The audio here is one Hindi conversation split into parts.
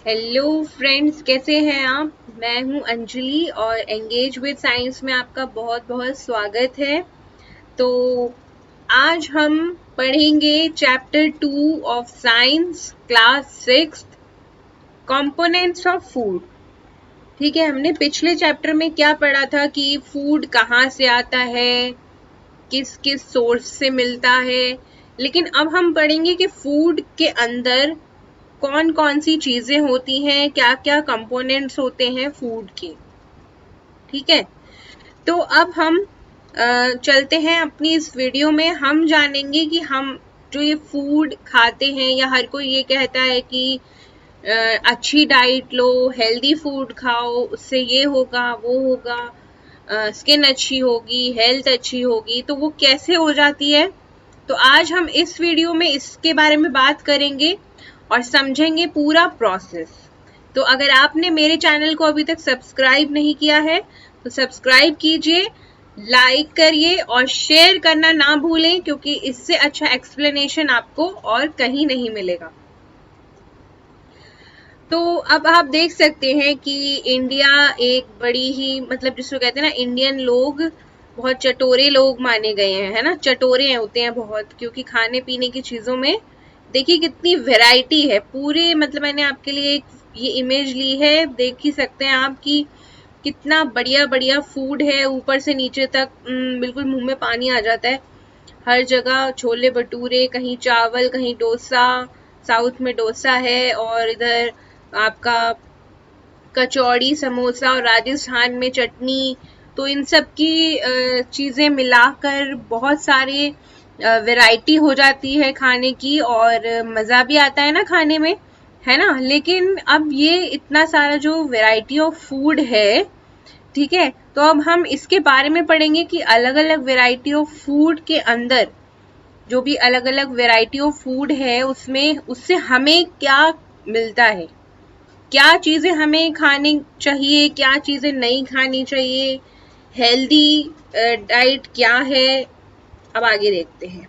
हेलो फ्रेंड्स, कैसे हैं आप। मैं हूं अंजलि और एंगेज विद साइंस में आपका बहुत बहुत स्वागत है। तो आज हम पढ़ेंगे chapter 2 of science class 6, components of food. ठीक है, हमने पिछले चैप्टर में क्या पढ़ा था कि फूड कहाँ से आता है, किस किस सोर्स से मिलता है। लेकिन अब हम पढ़ेंगे कि फूड के अंदर कौन कौन सी चीजें होती हैं, क्या क्या कंपोनेंट्स होते हैं फूड के। ठीक है, तो अब हम चलते हैं अपनी इस वीडियो में। हम जानेंगे कि हम जो ये फूड खाते हैं, या हर कोई ये कहता है कि अच्छी डाइट लो, हेल्दी फूड खाओ, उससे ये होगा वो होगा, स्किन अच्छी होगी, हेल्थ अच्छी होगी। तो वो कैसे हो जाती है, तो आज हम इस वीडियो में इसके बारे में बात करेंगे और समझेंगे पूरा प्रोसेस। तो अगर आपने मेरे चैनल को अभी तक सब्सक्राइब नहीं किया है तो सब्सक्राइब कीजिए, लाइक करिए और शेयर करना ना भूलें, क्योंकि इससे अच्छा एक्सप्लेनेशन आपको और कहीं नहीं मिलेगा। तो अब आप देख सकते हैं कि इंडिया एक बड़ी ही, मतलब जिसको कहते हैं ना, इंडियन लोग बहुत चटोरे लोग माने गए हैं, है ना। चटोरे होते हैं बहुत, क्योंकि खाने पीने की चीजों में देखिए कितनी वैरायटी है पूरे। मतलब मैंने आपके लिए एक ये इमेज ली है, देख ही सकते हैं आप कि कितना बढ़िया बढ़िया फूड है, ऊपर से नीचे तक। बिल्कुल मुंह में पानी आ जाता है। हर जगह छोले भटूरे, कहीं चावल, कहीं डोसा। साउथ में डोसा है, और इधर आपका कचौड़ी, समोसा, और राजस्थान में चटनी। तो इन सब की चीजें मिलाकर बहुत सारे वैरायटी हो जाती है खाने की, और मजा भी आता है ना खाने में, है ना। लेकिन अब ये इतना सारा जो वैरायटी ऑफ फूड है, ठीक है, तो अब हम इसके बारे में पढ़ेंगे कि अलग अलग वैरायटी ऑफ फूड के अंदर जो भी अलग अलग वैरायटी ऑफ फूड है उसमें उससे हमें क्या मिलता है, क्या चीजें हमें खानी चाहिए, क्या चीजें नहीं खानी चाहिए, हेल्दी डाइट क्या है। अब आगे देखते हैं।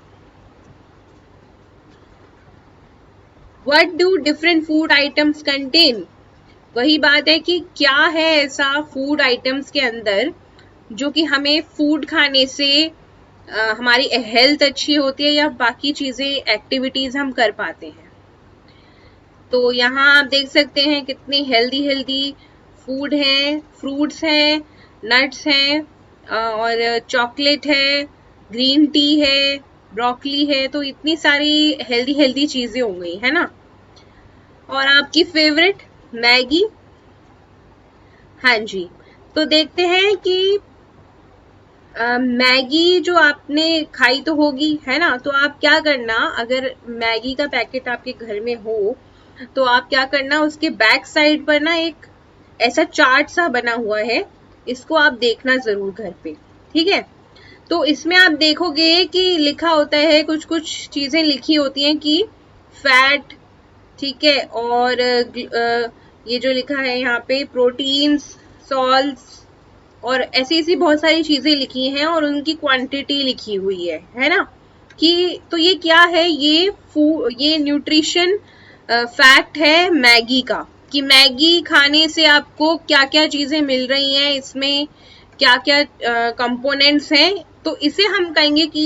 What do different food items contain. वही बात है कि क्या है ऐसा फूड आइटम्स के अंदर जो कि हमें फूड खाने से हमारी हेल्थ अच्छी होती है, या बाकी चीजें एक्टिविटीज हम कर पाते हैं। तो यहाँ आप देख सकते हैं कितने हेल्दी हेल्दी फूड हैं, फ्रूट्स हैं, नट्स हैं, और चॉकलेट है, ग्रीन टी है, ब्रोकली है। तो इतनी सारी हेल्दी हेल्दी चीजें हो गई, है ना। और आपकी फेवरेट मैगी। हाँ जी, तो देखते हैं कि मैगी जो आपने खाई तो होगी, है ना। तो आप क्या करना, अगर मैगी का पैकेट आपके घर में हो तो आप क्या करना, उसके बैक साइड पर ना एक ऐसा चार्ट सा बना हुआ है, इसको आप देखना जरूर घर पे। ठीक है, तो इसमें आप देखोगे कि लिखा होता है, कुछ कुछ चीजें लिखी होती हैं कि फैट, ठीक है, और ये जो लिखा है यहाँ पे प्रोटीन्स, सॉल्ट्स, और ऐसी ऐसी बहुत सारी चीजें लिखी हैं, और उनकी क्वांटिटी लिखी हुई है ना। कि तो ये क्या है, ये न्यूट्रिशन फैक्ट है मैगी का, कि मैगी खाने से आपको क्या क्या चीजें मिल रही हैं, इसमें क्या क्या कंपोनेंट्स हैं। तो इसे हम कहेंगे कि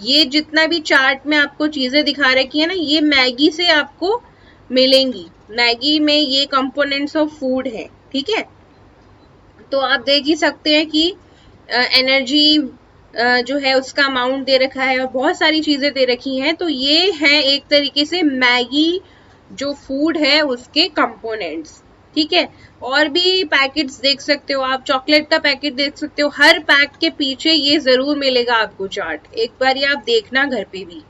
ये जितना भी चार्ट में आपको चीजें दिखा रखी है ना, ये मैगी से आपको मिलेंगी। मैगी में ये कंपोनेंट्स ऑफ फूड है, ठीक है। तो आप देख ही सकते हैं कि एनर्जी जो है उसका अमाउंट दे रखा है, और बहुत सारी चीजें दे रखी हैं। तो ये है एक तरीके से मैगी जो फूड है उसके कंपोनेंट्स, ठीक है। और भी पैकेट्स देख सकते हो आप, चॉकलेट का पैकेट देख सकते हो, हर पैक के पीछे ये जरूर मिलेगा आपको चार्ट, एक बार ये आप देखना घर पे भी।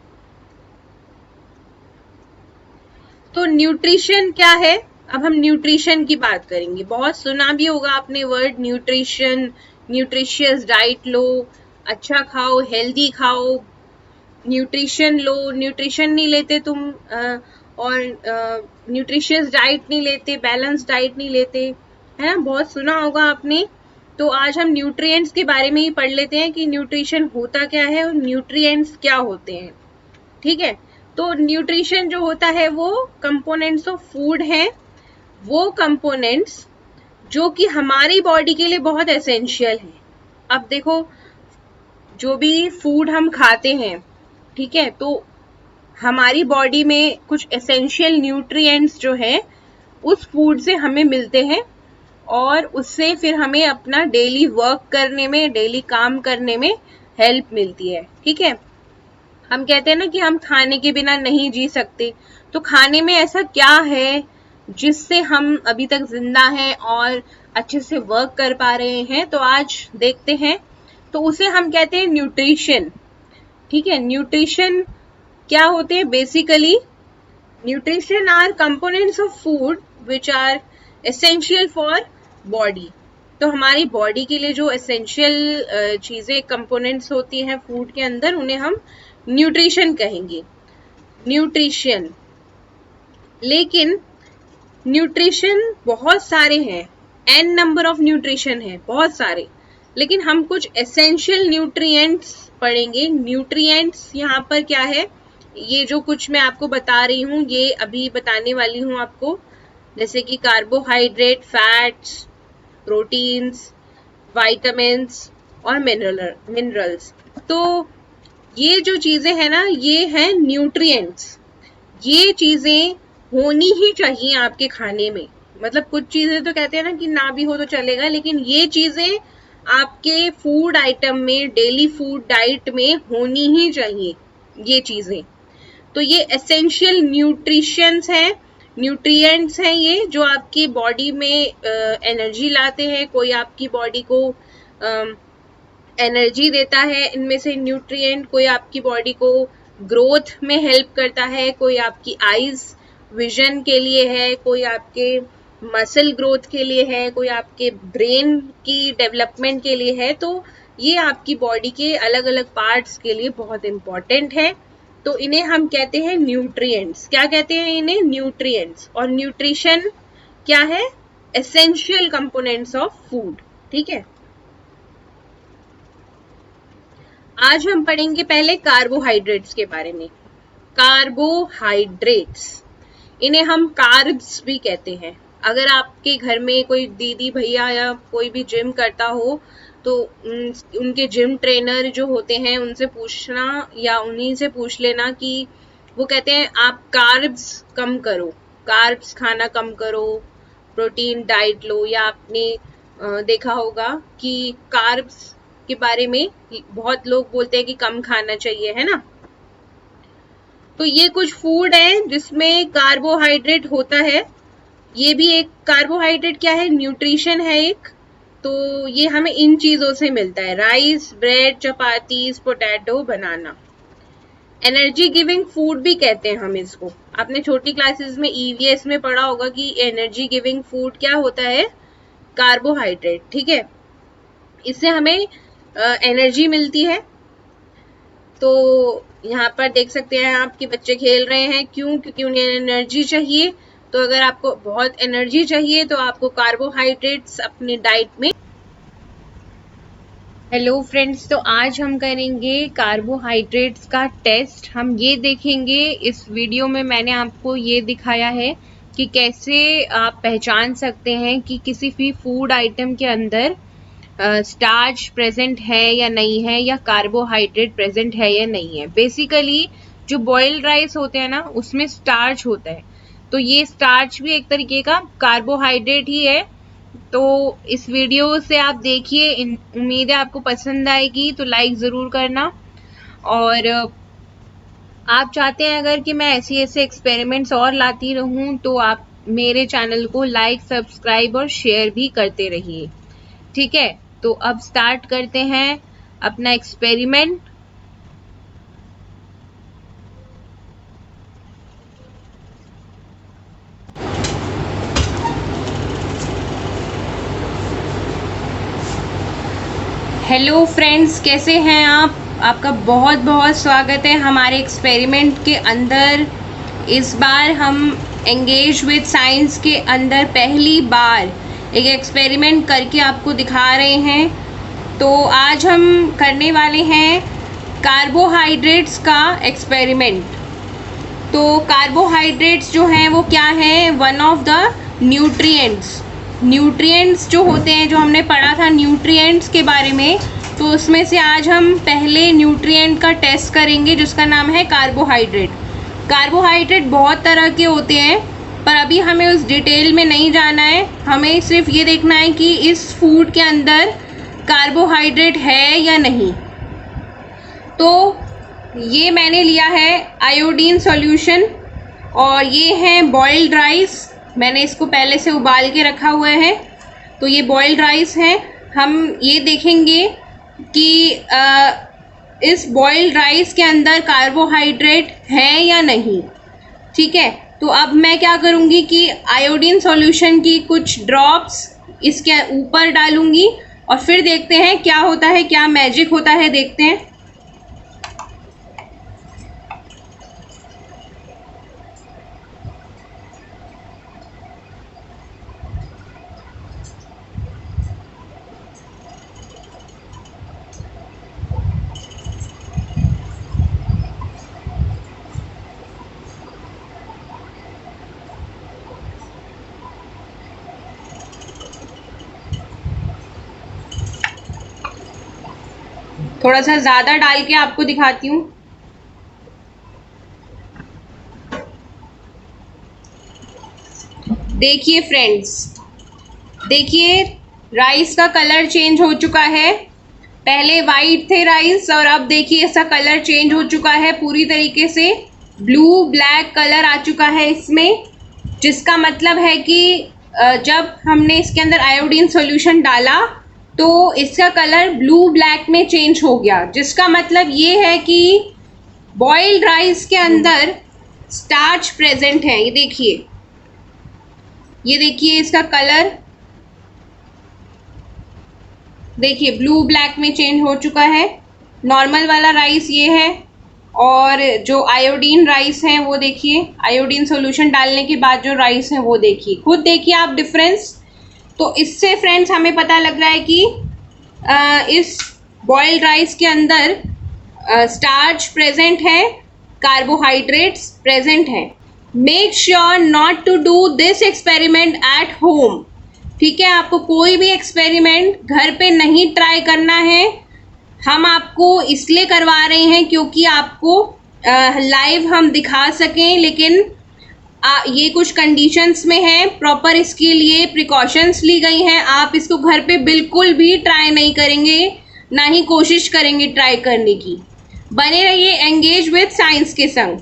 तो न्यूट्रिशन क्या है, अब हम न्यूट्रिशन की बात करेंगे। बहुत सुना भी होगा आपने वर्ड न्यूट्रिशन, न्यूट्रिशियस डाइट लो, अच्छा खाओ, हेल्दी खाओ, न्यूट्रिशन लो, न्यूट्रिशन नहीं लेते तुम, और न्यूट्रिशियस डाइट नहीं लेते, बैलेंस डाइट नहीं लेते, है ना, बहुत सुना होगा आपने। तो आज हम न्यूट्रिएंट्स के बारे में ही पढ़ लेते हैं कि न्यूट्रिशन होता क्या है और न्यूट्रिएंट्स क्या होते हैं, ठीक है। तो न्यूट्रिशन जो होता है वो कंपोनेंट्स ऑफ फूड है, वो कंपोनेंट्स जो कि हमारी बॉडी के लिए बहुत एसेंशियल है। अब देखो, जो भी फूड हम खाते हैं, ठीक है, तो हमारी बॉडी में कुछ एसेंशियल न्यूट्रिएंट्स जो है उस फूड से हमें मिलते हैं और उससे फिर हमें अपना डेली वर्क करने में, डेली काम करने में हेल्प मिलती है। ठीक है, हम कहते हैं ना कि हम खाने के बिना नहीं जी सकते, तो खाने में ऐसा क्या है जिससे हम अभी तक जिंदा हैं और अच्छे से वर्क कर पा रहे हैं, तो आज देखते हैं। तो उसे हम कहते हैं न्यूट्रिशन। ठीक है, न्यूट्रिशन क्या होते हैं? Basically nutrition are components of food which are essential for body. तो हमारी बॉडी के लिए जो एसेंशियल चीजें, कंपोनेंट्स होती हैं फूड के अंदर, उन्हें हम न्यूट्रिशन कहेंगे। न्यूट्रिशन, लेकिन न्यूट्रिशन बहुत सारे हैं, n नंबर ऑफ न्यूट्रिशन है, बहुत सारे, लेकिन हम कुछ एसेंशियल न्यूट्रिएंट्स पढ़ेंगे। न्यूट्रिएंट्स यहाँ पर क्या है, ये जो कुछ मैं आपको बता रही हूँ, ये अभी बताने वाली हूँ आपको, जैसे कि कार्बोहाइड्रेट, फैट्स, प्रोटीन्स, विटामिन्स और मिनरल्स। तो ये जो चीजें हैं ना, ये हैं न्यूट्रिएंट्स। ये चीजें होनी ही चाहिए आपके खाने में। मतलब कुछ चीजें तो कहते हैं ना कि ना भी हो तो चलेगा, लेकिन ये चीजें आपके फूड आइटम में, डेली फूड डाइट में होनी ही चाहिए, ये चीजें। तो ये एसेंशियल न्यूट्रिशंस हैं, न्यूट्रिएंट्स हैं ये, जो आपकी बॉडी में एनर्जी लाते हैं। कोई आपकी बॉडी को एनर्जी देता है इनमें से न्यूट्रिएंट, कोई आपकी बॉडी को ग्रोथ में हेल्प करता है, कोई आपकी आईज विजन के लिए है, कोई आपके मसल ग्रोथ के लिए है, कोई आपके ब्रेन की डेवलपमेंट के लिए है। तो ये आपकी बॉडी के अलग अलग पार्ट्स के लिए बहुत इंपॉर्टेंट है। तो इन्हें हम कहते हैं न्यूट्रिएंट्स। क्या कहते हैं इन्हें? न्यूट्रिएंट्स। और न्यूट्रिशन क्या है? Essential components of food. ठीक है, आज हम पढ़ेंगे पहले कार्बोहाइड्रेट्स के बारे में। कार्बोहाइड्रेट्स, इन्हें हम कार्ब्स भी कहते हैं। अगर आपके घर में कोई दीदी भैया या कोई भी जिम करता हो, तो उनके जिम ट्रेनर जो होते हैं उनसे पूछना या उन्हीं से पूछ लेना कि वो कहते हैं आप कार्ब्स कम करो, कार्ब्स खाना कम करो, प्रोटीन डाइट लो। या आपने देखा होगा कि कार्ब्स के बारे में बहुत लोग बोलते हैं कि कम खाना चाहिए, है ना। तो ये कुछ फूड है जिसमें कार्बोहाइड्रेट होता है। ये भी एक कार्बोहाइड्रेट क्या है? न्यूट्रिशन है एक। तो ये हमें इन चीजों से मिलता है, राइस, ब्रेड, चपातीस, पोटैटो, बनाना। एनर्जी गिविंग फूड भी कहते हैं हम इसको। आपने छोटी क्लासेस में ईवीएस में पढ़ा होगा कि एनर्जी गिविंग फूड क्या होता है? कार्बोहाइड्रेट। ठीक है, इससे हमें एनर्जी मिलती है। तो यहाँ पर देख सकते हैं आप कि बच्चे खेल रहे हैं, क्यों? क्योंकि उन्हें एनर्जी चाहिए। तो अगर आपको बहुत एनर्जी चाहिए तो आपको कार्बोहाइड्रेट्स अपनी डाइट में। हेलो फ्रेंड्स, तो आज हम करेंगे कार्बोहाइड्रेट्स का टेस्ट। हम ये देखेंगे, इस वीडियो में मैंने आपको ये दिखाया है कि कैसे आप पहचान सकते हैं कि किसी भी फूड आइटम के अंदर स्टार्च प्रेजेंट है या नहीं है, या कार्बोहाइड्रेट प्रेजेंट है या नहीं है। बेसिकली जो बॉइल्ड राइस होते हैं ना, उसमें स्टार्च होता है, तो ये स्टार्च भी एक तरीके का कार्बोहाइड्रेट ही है। तो इस वीडियो से आप देखिए, उम्मीद है आपको पसंद आएगी, तो लाइक जरूर करना। और आप चाहते हैं अगर कि मैं ऐसे एक्सपेरिमेंट्स और लाती रहूं, तो आप मेरे चैनल को लाइक, सब्सक्राइब और शेयर भी करते रहिए। ठीक है, तो अब स्टार्ट करते हैं अपना एक्सपेरिमेंट। हेलो फ्रेंड्स, कैसे हैं आप? आपका बहुत बहुत स्वागत है हमारे एक्सपेरिमेंट के अंदर। इस बार हम एंगेज विद साइंस के अंदर पहली बार एक एक्सपेरिमेंट करके आपको दिखा रहे हैं। तो आज हम करने वाले हैं कार्बोहाइड्रेट्स का एक्सपेरिमेंट। तो कार्बोहाइड्रेट्स जो हैं वो क्या है? वन ऑफ द न्यूट्रिएंट्स जो होते हैं, जो हमने पढ़ा था न्यूट्रिएंट्स के बारे में, तो उसमें से आज हम पहले न्यूट्रिएंट का टेस्ट करेंगे जिसका नाम है कार्बोहाइड्रेट। कार्बोहाइड्रेट बहुत तरह के होते हैं, पर अभी हमें उस डिटेल में नहीं जाना है। हमें सिर्फ ये देखना है कि इस फूड के अंदर कार्बोहाइड्रेट है या नहीं। तो ये मैंने लिया है आयोडीन सॉल्यूशन, और ये है बॉइल्ड राइस। मैंने इसको पहले से उबाल के रखा हुआ है, तो ये बॉइल्ड राइस है। हम ये देखेंगे कि इस बॉइल्ड राइस के अंदर कार्बोहाइड्रेट है या नहीं। ठीक है, तो अब मैं क्या करूँगी कि आयोडीन सॉल्यूशन की कुछ ड्रॉप्स इसके ऊपर डालूँगी और फिर देखते हैं क्या होता है, क्या मैजिक होता है, देखते हैं। थोड़ा सा ज़्यादा डाल के आपको दिखाती हूँ। देखिए फ्रेंड्स, देखिए राइस का कलर चेंज हो चुका है। पहले वाइट थे राइस और अब देखिए इसका कलर चेंज हो चुका है, पूरी तरीके से ब्लू ब्लैक कलर आ चुका है इसमें, जिसका मतलब है कि जब हमने इसके अंदर आयोडीन सॉल्यूशन डाला तो इसका कलर ब्लू ब्लैक में चेंज हो गया, जिसका मतलब ये है कि बॉइल्ड राइस के अंदर स्टार्च प्रेजेंट है। ये देखिए, ये देखिए इसका कलर देखिए ब्लू ब्लैक में चेंज हो चुका है। नॉर्मल वाला राइस ये है, और जो आयोडीन राइस है वो देखिए, आयोडीन सॉल्यूशन डालने के बाद जो राइस है वो देखिए, खुद देखिए आप डिफरेंस। तो इससे फ्रेंड्स हमें पता लग रहा है कि इस बॉइल्ड राइस के अंदर स्टार्च प्रेजेंट है, कार्बोहाइड्रेट्स प्रेजेंट हैं। Make sure not to do this experiment at home. ठीक है, आपको कोई भी एक्सपेरिमेंट घर पे नहीं ट्राई करना है। हम आपको इसलिए करवा रहे हैं क्योंकि आपको लाइव हम दिखा सकें, लेकिन ये कुछ कंडीशंस में है, प्रॉपर इसके लिए प्रिकॉशंस ली गई हैं। आप इसको घर पे बिल्कुल भी ट्राई नहीं करेंगे, ना ही कोशिश करेंगे ट्राई करने की। बने रहिए एंगेज विद साइंस के संग।